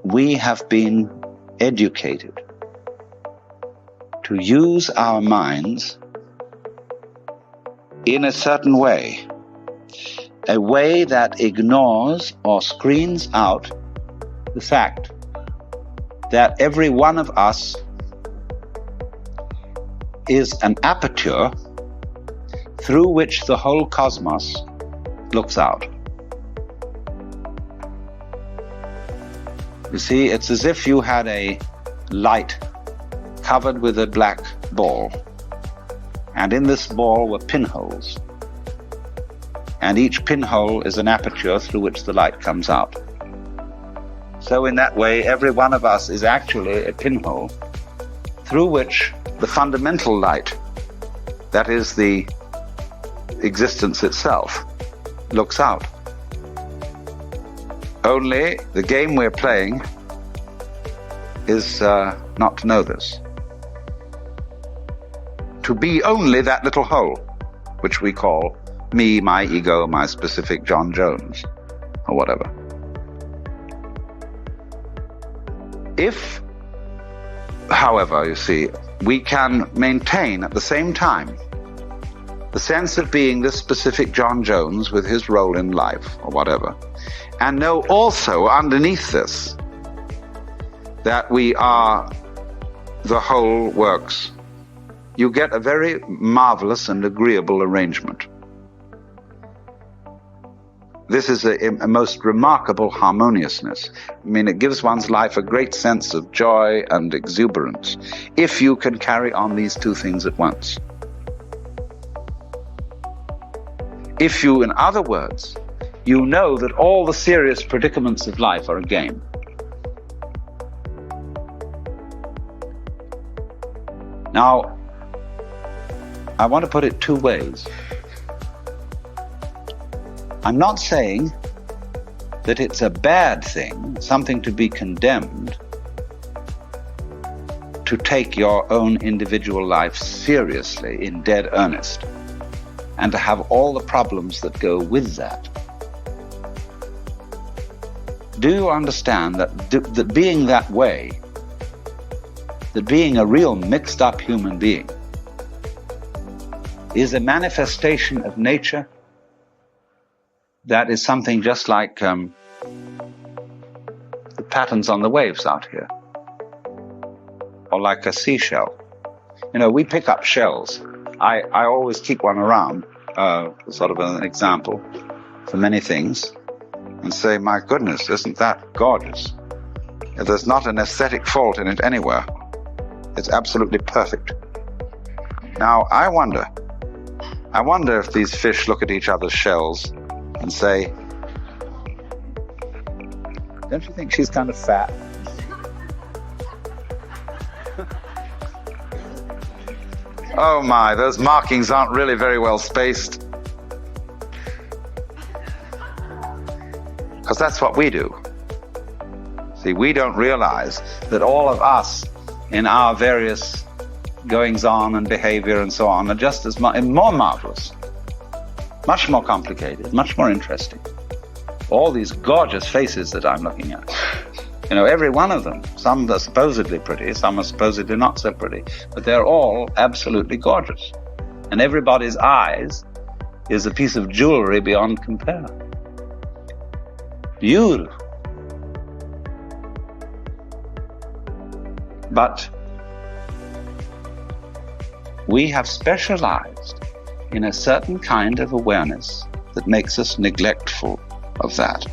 We have been educated to use our minds in a certain way, a way that ignores or screens out the fact that every one of us is an aperture through which the whole cosmos looks out. You see, it's as if you had a light covered with a black ball, and in this ball were pinholes, and each pinhole is an aperture through which the light comes out. So in that way, every one of us is actually a pinhole through which the fundamental light, that is the existence itself, looks out. Only the game we're playing is not to know this. To be only that little hole, which we call me, my ego, my specific John Jones, or whatever. If, however, you see, we can maintain at the same time the sense of being this specific John Jones with his role in life, or whatever, and know also underneath this that we are the whole works, you get a very marvelous and agreeable arrangement. This is a most remarkable harmoniousness. I mean, it gives one's life a great sense of joy and exuberance if you can carry on these two things at once. If you, in other words, you know that all the serious predicaments of life are a game. Now, I want to put it two ways. I'm not saying that it's a bad thing, something to be condemned, to take your own individual life seriously, in dead earnest, and to have all the problems that go with that. Do you understand that being that way, that being a real mixed up human being, is a manifestation of nature that is something just like the patterns on the waves out here, or like a seashell. You know, we pick up shells. I always keep one around, sort of an example for many things, and say, my goodness, isn't that gorgeous? There's not an aesthetic fault in it anywhere. It's absolutely perfect. Now, I wonder if these fish look at each other's shells and say, don't you think she's kind of fat? Oh my, those markings aren't really very well spaced. Because that's what we do. See, we don't realize that all of us in our various goings-on and behavior and so on are just as more marvelous, much more complicated, much more interesting. All these gorgeous faces that I'm looking at. You know, every one of them. Some are supposedly pretty, some are supposedly not so pretty, but they're all absolutely gorgeous. And everybody's eyes is a piece of jewelry beyond compare. Beautiful. But we have specialized in a certain kind of awareness that makes us neglectful of that.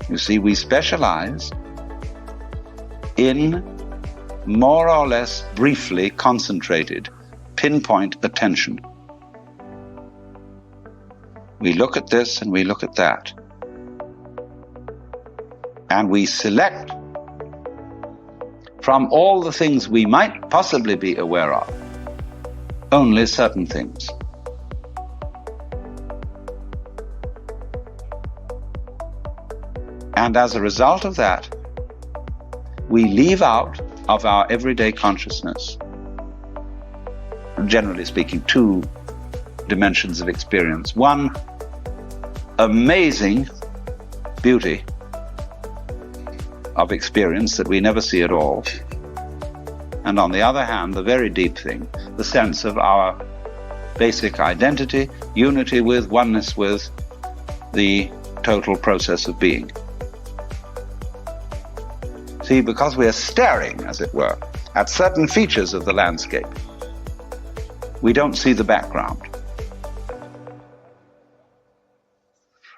You see, we specialize in more or less briefly concentrated, pinpoint attention. We look at this and we look at that. And we select from all the things we might possibly be aware of, only certain things. And as a result of that, we leave out of our everyday consciousness, generally speaking, two dimensions of experience. One, amazing beauty of experience that we never see at all. And on the other hand, the very deep thing, the sense of our basic identity, unity with, oneness with the total process of being. See, because we are staring, as it were, at certain features of the landscape, we don't see the background.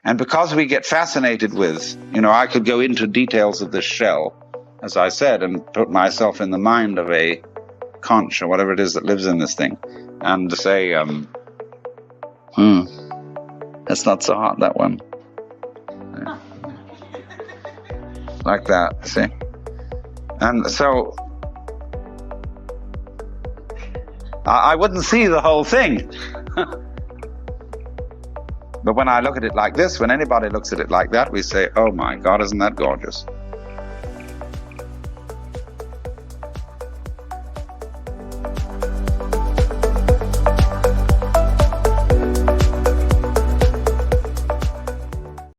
And because we get fascinated with, I could go into details of this shell, as I said, and put myself in the mind of a conch or whatever it is that lives in this thing, and say, that's not so hot, that one. Like that, see? And so, I wouldn't see the whole thing. But when I look at it like this, when anybody looks at it like that, we say, oh my God, isn't that gorgeous?